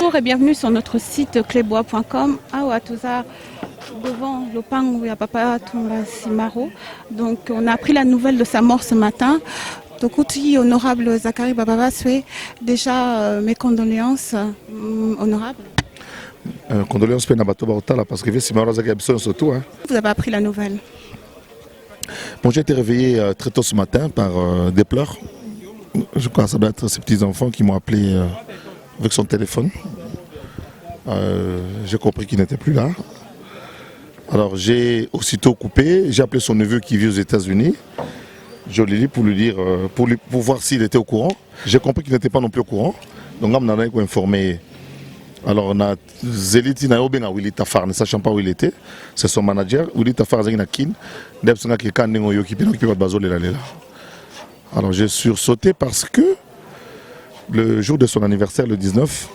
Bonjour et bienvenue sur notre site clébois.com. Devant l'Opang où il y a Papa Tonga Simaro. Donc on a appris la nouvelle de sa mort ce matin. Donc outil honorable Zachary Bababa souhaite déjà mes condoléances honorables. Condoléances parce que surtout. Vous avez appris la nouvelle. Bon, j'ai été réveillé très tôt ce matin par des pleurs. Je crois que ça doit être ces petits enfants qui m'ont appelé avec son téléphone. J'ai compris qu'il n'était plus là. Alors j'ai aussitôt coupé, j'ai appelé son neveu qui vit aux États-Unis. Je l'ai dit pour lui dire, pour voir s'il était au courant. J'ai compris qu'il n'était pas non plus au courant. Donc là, on en a informé. Alors on a Zeliti na Obenga Willy Tafar, ne sachant pas où il était. C'est son manager. Willy Tafar Zengina Kin. Alors j'ai sursauté parce que le jour de son anniversaire, le 19,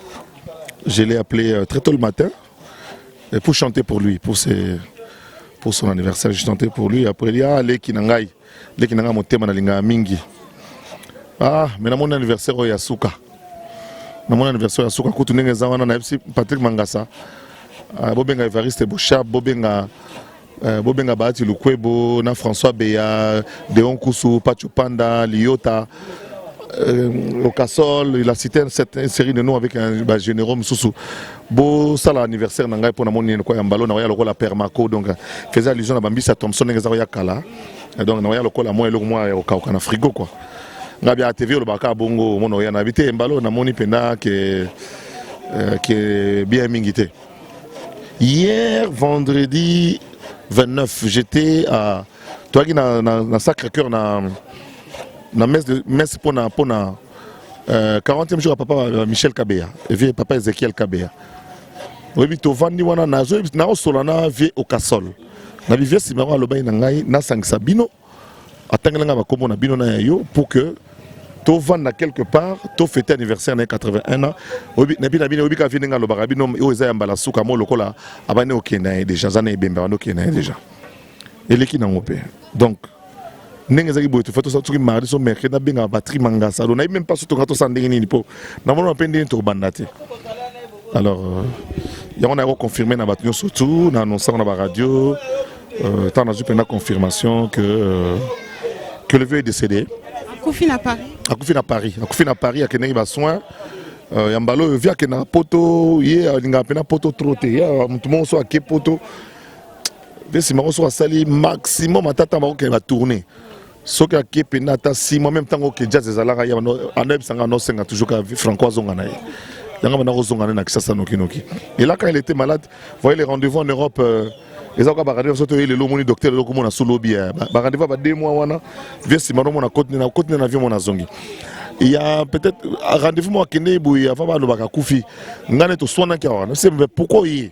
je l'ai appelé très tôt le matin pour chanter pour lui, pour son anniversaire. J'ai chanté pour lui. Après il dit les kinangai motema na linga mingi. Ah, mais dans mon anniversaire au Yasuka. Dans mon anniversaire au Yasuka, quand on est zawana na Patrick Mangasa, Bobenga Evariste Bouchab, Bobenga Bahati Lukwebo, na François Beya, Deon Koussou, Pacho Panda, Liota, Okasol, il a cité une série de noms avec un généraux Moussou. Beau ça l'anniversaire nangai pour na moni ko yambalo na ya la Permaco, donc faisait allusion à Bambisa Thompson ngeza ya kala. Donc na ya lokola moi eloko moi au na frigo quoi. Ngabia TV le baka bongo mono ya na habité mbalo na moni penda que bien mingité. Hier vendredi 29, j'étais à toi qui na Sacré-Cœur na messe pour na 40e jour à papa Michel Kabea et vieux papa Ezekiel Kabea. Oui, to vandi wana nazo na osolana vie au Casol. Na vie simaro aloba na ngai na sangisa bino atangela nga bakomo na bino na yo pour que to vanda quelque part to fêter anniversaire na 81 ans. Obi na bina bino obi ka vinga lobaka bino o eza ya mbala suka mo lokola abane okena déjà zana ebemba wana okena déjà. Eleki na ngope. Donc n'engezaki boye tu fais tout ça tout mardi so mercredi na benga batterie mangasa on a même pas surtout quand on s'endenge ni po na mono apende to bandate. Alors on a confirmé na batio surtout na annoncé na ba radio tant na eu confirmation que le vieux est décédé. Akoufi na Paris. Akoufi na Paris a kenengi ba soin yambalo via ke na poto ye linga pena poto trote ya mutu mo so ake poto. Si je suis sali maximum à tata marocain va tourner. Ce qui a été penata si moi même tant que jazz ezalaka ya aneb sanga no senga toujours ka Francois Zongana. Yanga na Zongana na kisasa noki noki. Et là quand il était malade, voyez les rendez-vous en Europe les autres rendez-vous surtout le lomoni docteur le komona sous lobby ba rendez-vous ba 2 mois wana viens si maro mona côté na avion mona zongi. Il y a peut-être rendez-vous moi kene boy avant ba lobaka kufi. Ngane to swana ki wana. C'est pourquoi il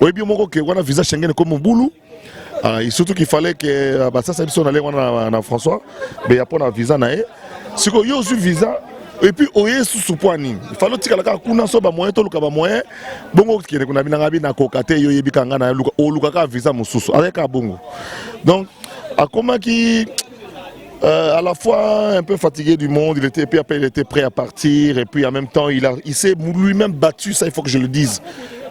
oui, bien mon que on a visa Schengen comme un boulot. Et surtout qu'il fallait que ça c'est on allait en François, mais il y a pas de visa naé. Si qu'on y a aussi visa et puis oye sous poani. Il fallait que la kuna so ba moyen to luka ba moyen. Bongo qui est qu'on a bien ngabi na kokate yo yebi kanga na luka o luka ka visa mususu avec a bongo. Donc à comment qui à la fois un peu fatigué du monde, il était prêt à partir et puis en même temps il s'est lui-même battu, ça il faut que je le dise.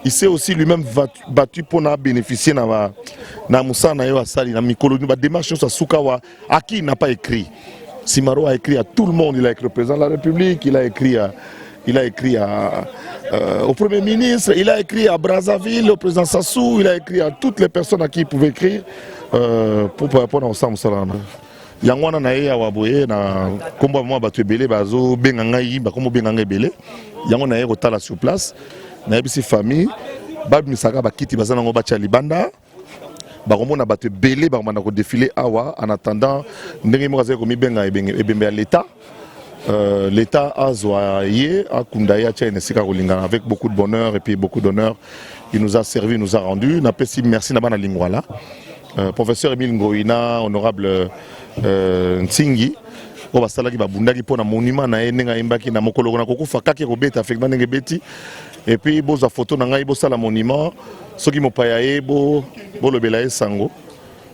Il s'est aussi lui-même battu pour bénéficier de Moussa na Mikolo. La démarche sur Soukawa, à qui il n'a pas écrit. Simaro a écrit à tout le monde. Il a écrit au président de la République, il a écrit au Premier ministre, il a écrit à Brazzaville, au président Sassou, il a écrit à toutes les personnes à qui il pouvait écrire pour répondre à Moussa Salana. Yangwana na ye awaboye na kombo mo batu ebele bazo benganga yi ba kombo benganga ebele yango na ye kotala sur place na yebisi famille bab misaka bakiti bazana ngo bacha libanda ba komona batu ebele ba komanda ko défiler awa en attendant ndenge mo kaze ko mibenga ebembe ya l'état l'état azwa ye akunda ya cha inesika kolingana avec beaucoup de bonheur et puis beaucoup d'honneur. Il nous a servi, il nous a rendu. Merci na bana lingwala. Professeur Emile Ngoïna, honorable Ntingi, o basalaki babundaki pona monument na enenga imbaki na mokolo na kokufa kaki robeta effectivement ndenge beti et puis boza photo na ngai bosala monument soki mopaya ye bo lobela sango.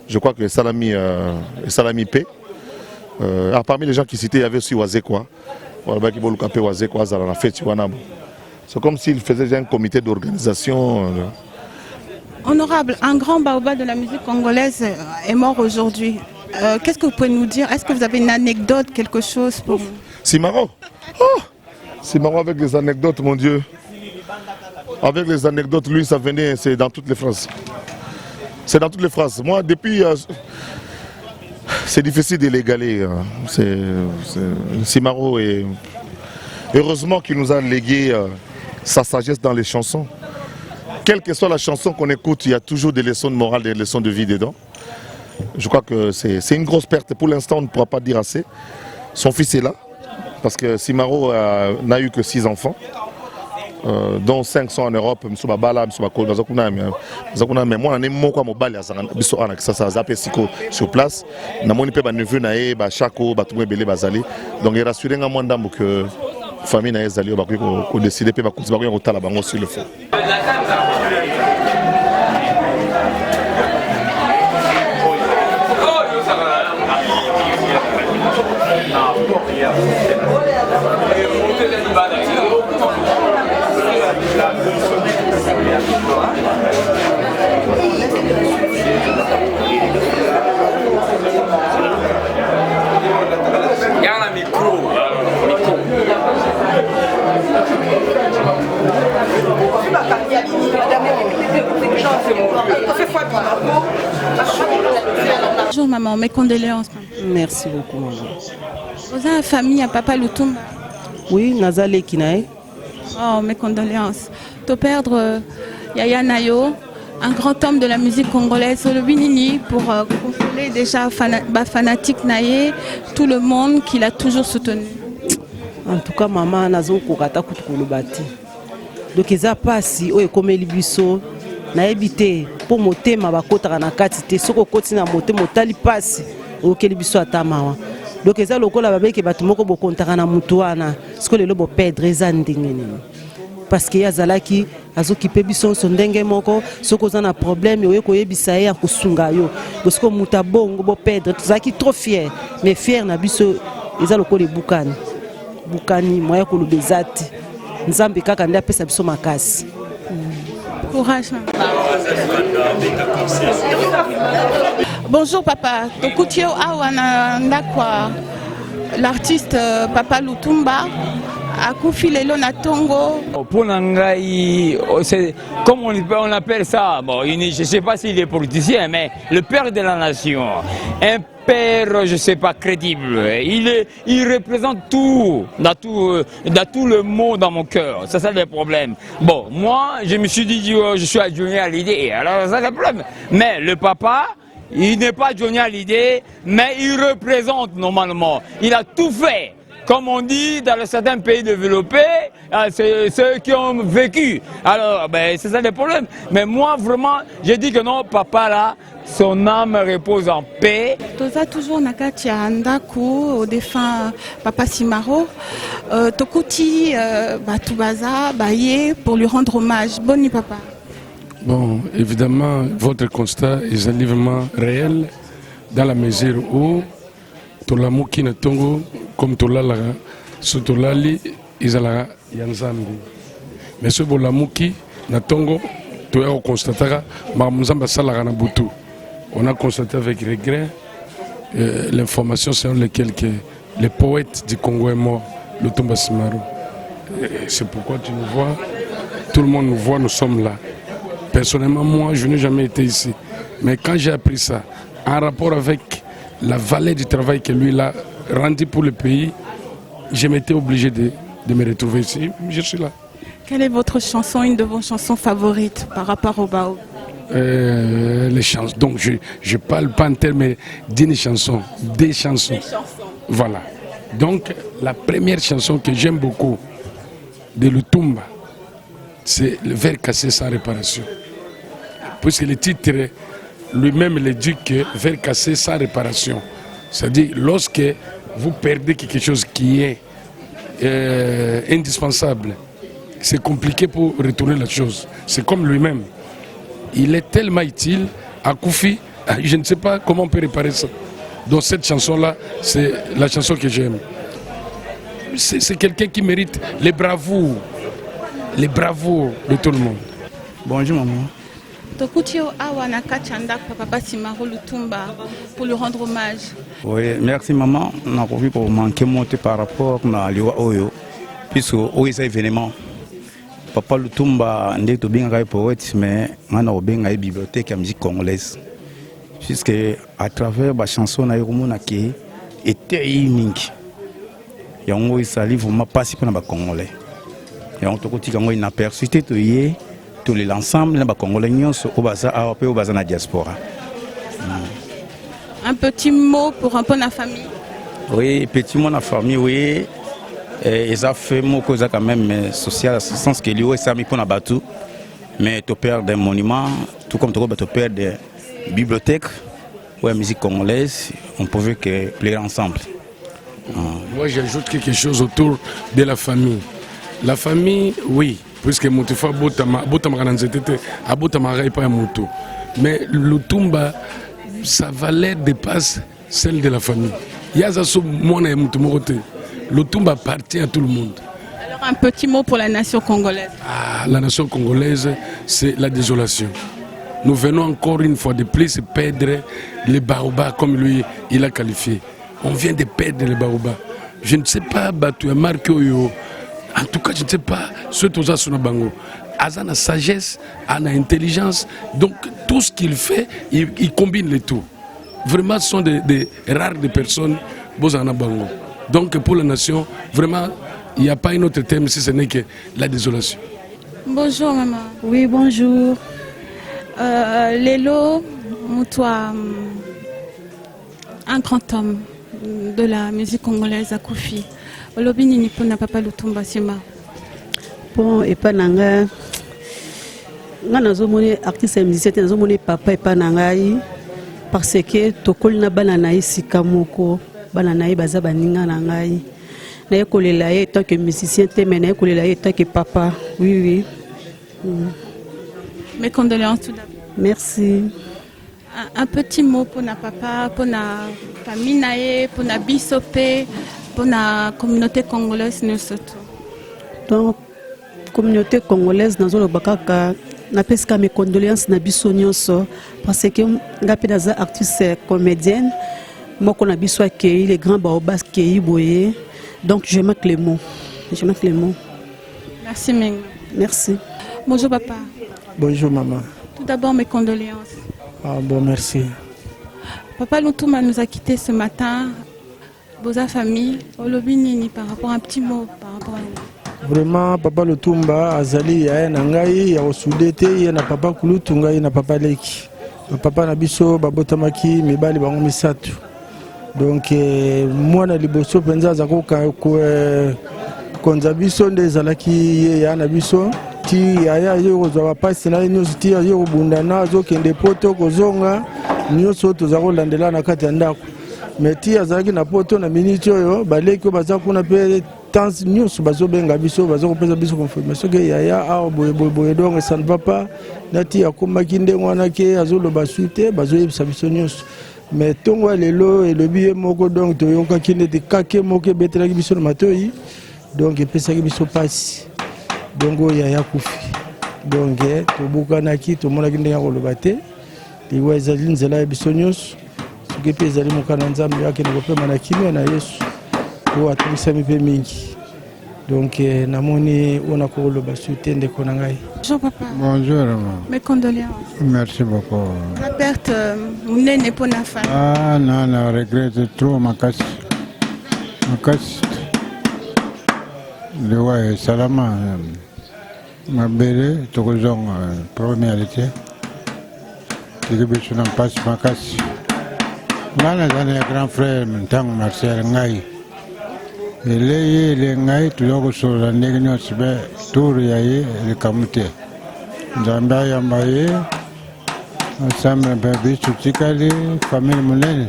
Je crois que salami P. Parmi les gens qui citaient, il y avait aussi Wazekwa. Voilà qui boluka pe Wazekwa zala na fête wana. C'est comme s'il faisait déjà un comité d'organisation. Honorable, un grand baobab de la musique congolaise est mort aujourd'hui. Qu'est-ce que vous pouvez nous dire? Est-ce que vous avez une anecdote, quelque chose pour... Simaro. Oh, Simaro avec les anecdotes, mon Dieu. Avec les anecdotes, lui, ça venait, c'est dans toutes les phrases. C'est dans toutes les phrases. Moi, depuis... c'est difficile de l'égaler. Simaro, et heureusement qu'il nous a légué sa sagesse dans les chansons. Quelle que soit la chanson qu'on écoute, il y a toujours des leçons de morale, des leçons de vie dedans. Je crois que c'est une grosse perte. Pour l'instant, on ne pourra pas dire assez. Son fils est là, parce que Simaro n'a eu que 6 enfants, dont 5 sont en Europe. Mais moi, sur place. Donc, il rassure que la famille n'a pas décidé de sur le fond. Bonjour maman, mes condoléances. Merci beaucoup maman. Vous avez une famille à Papa Lutumba? Oui, Nazale Kinae. Oh, mes condoléances. De perdre Yaya Nayo, un grand homme de la musique congolaise, le Binini, pour consoler déjà fanatique Naye, tout le monde qui l'a toujours soutenu. En tout cas, maman, nazo kokata kutukolobati. Donc eza pasi oyo ekomeli biso na ebité pour motema bakotaka na kati te soko koti na motema otali pasi okeli biso ata mawa. Donc eza lokola babeke bato moko bokontaka na mutu wana siko lelo bo perdre eza ndenge nini. Parce que yazalaki azokipe biso so ndenge moko soko za na problème oyo koyebisa ye akosunga yo. Parce que muta bongo bo perdre tozaki trop fier mais fier na biso eza lokola bukani. Bukani moya kolobezati. Nzambe kaka nde apesa biso makasi. Courage. Bonjour papa. Tokutio awana ndakwa l'artiste Papa Lutumba a confié le na Tongo. Pour Nangai, comme on appelle ça, bon, je ne sais pas s'il est politicien, mais le père de la nation. Un père, je ne sais pas, crédible. Il représente tout, dans tout le mot dans mon cœur. Ça, c'est le problème. Bon, moi, je me suis dit, je suis adjoint à l'idée. Alors, ça, c'est le problème. Mais le papa, il n'est pas adjoint à l'idée, mais il représente normalement. Il a tout fait. Comme on dit dans certains pays développés, c'est ceux qui ont vécu. Alors, ben, c'est ça le problème. Mais moi, vraiment, j'ai dit que non, papa là, son âme repose en paix. Toza toujours nakatia ndaku au défunt Papa Simaro. Tokuti Batubaza Baye pour lui rendre hommage. Bonne nuit papa. Bon, évidemment, votre constat est un livre réel dans la mesure où Tolamuki na Tongo comme Tolalaga, sur Tolali, Izalaga Yanzambi. Mais ce Bolamuki na Tongo, tu as constaté que Salaga na Boutou. On a constaté avec regret l'information selon laquelle le poète du Congo est mort, Lutumba Simaro. C'est pourquoi tu nous vois, tout le monde nous voit, nous sommes là. Personnellement, moi, je n'ai jamais été ici. Mais quand j'ai appris ça, en rapport avec la valeur du travail que lui a rendu pour le pays, je m'étais obligé de me retrouver ici. Je suis là. Quelle est votre chanson, une de vos chansons favorites par rapport au Bao? Les chansons. Donc je ne parle pas en termes d'une chanson, des chansons. Voilà. Donc la première chanson que j'aime beaucoup de Lutumba, c'est Le verre cassé sans réparation. Puisque le titre lui-même le dit que verre cassé sans réparation. C'est-à-dire lorsque vous perdez quelque chose qui est indispensable, c'est compliqué pour retourner la chose. C'est comme lui-même. Il est tellement utile à Koufi, je ne sais pas comment on peut réparer ça. Donc cette chanson-là, c'est la chanson que j'aime. C'est quelqu'un qui mérite les bravoures. les bravoures de tout le monde. Bonjour maman. Tokutio awa na kachanda papa Simaro Lutumba pour lui rendre hommage. Oui, merci maman. On a envie pour manquer monter par rapport à Liwa Oyo. Puisque Oyo c'est événement. Papa Lutumba n'est pas bien poète, mais on a bien une bibliothèque de musique congolaise. Puisque à travers la chanson na Yorumona qui était unique. Il y a un livre vraiment passé pour les Congolais. Il y a un truc qui est inaperçu. Tout l'ensemble des Congolais au la diaspora. Un petit mot pour un peu la famille. Oui, petit mot de la famille, oui. Ils ont fait mot cause quand même social, dans ce sens que l'IO est mis pour la bateau. Mais tu perds des monuments, tout comme tu perds des bibliothèques, ouais, musique congolaise, on pouvait que plaire ensemble. Moi, j'ajoute quelque chose autour de la famille. La famille, oui, puisque Moutifa Botama pas Moutou. Mais Lutumba, sa valeur dépasse celle de la famille. Yazaso Mona et Moutumorote. Lutumba appartient à tout le monde. Alors, un petit mot pour la nation congolaise. Ah, la nation congolaise, c'est la désolation. Nous venons encore une fois de plus perdre les baobabs comme lui, il a qualifié. On vient de perdre les baobabs. Je ne sais pas, tu as marqué Oyo. En tout cas, je ne sais pas ce que tu as sur Bango. Azan a sagesse, a intelligence. Donc, tout ce qu'il fait, il combine les tout. Vraiment, ce sont des rares personnes, Bozana Bango. Donc, pour la nation, vraiment, il n'y a pas un autre thème si ce n'est que la désolation. Bonjour, maman. Oui, bonjour. Lélo, toi, un grand homme de la musique congolaise à Koufi. Olobini nipo na papa Lutumba Sima. Bon, et pas nanga. Nga nazomone artiste et musicien nazomone papa et pas nangai parce que tokoli na bana na isika moko bana na baza baninga nangai. Na yekolela ye tant que musicien te mais na yekolela ye tant que papa. Oui oui. Mes condoléances tout d'abord. Merci. Un petit mot pour na papa, pour na famille nae, pour na bisopé, pour la communauté congolaise surtout. Donc, communauté congolaise, nous avons mes condoléances na biso nyonso parce que ngapi daza artiste comédienne, moi qu'on a biso accueilli les grands baobas qui boyé. Donc je manque les mots. Je manque les mots. Merci Ming. Merci. Bonjour papa. Bonjour maman. Tout d'abord mes condoléances. Ah bon, merci. Papa Lutumba nous a quittés ce matin. Boza famille, Olobini par rapport à un petit mot par rapport à nous. Vraiment, Papa Lutumba, Azali, ya nangai, ya osudete, ya na Papa Kulutunga, ya na Papa Leki. Papa Nabiso, Babotamaki, Mibali, Bango Misatu. Donc, moi, na liboso, penza zako konzabiso, nde zalaki, ya nabiso, ti ya yo zawa pasi na nyoso ti ya yo bundana, zo kende poto, kozonga, nyoso tozako landela na kati ya ndako. Mais ti azalaki na poto na minute oyo baleki oyo baza kuna mpe temps nyonso bazobenga biso baza kopesa biso confirmation ke yaya awa boyeboye donc ça ne va pas nati akomaki ndenge wana ke azoloba su te bazoyebisa biso nyonso mais ntongo ya lelo elobi ye moko donc toyokaki neti kake moko ebetelaki biso na matoi donc epesaki biso mpasi donc oyo yaya kufi donc tobukanaki tomonaki ndenge ya koloba te liwa ezali nzela ya biso nyonso soki mpe ezali mokana nzambe akende kopema na kimia na yesu oyo atumisami mpe mingi donc namoni oyo nakoloba su te ndeko na ngai. Bonjour papa. Bonjour. Mes condoléances. Merci beaucoup. La perte munene pour la famille. Ah non, non, regrette trop makasi. Makasi. Lewa salama mabele tokozonga première été. Tikibisu na mpasi makasi. Ngana zana ya grand frère ntango Marcel ngai. Ele le ngai tuloko sola ndenge nyonso be tour ya ye le kamute. Nzambe ayamba ye ensemble mpe biso tikali famille monene.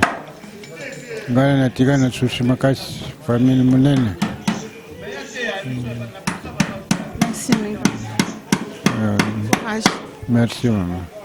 Ngai natika na susi makasi famille monene. Merci. Courage. Merci maman.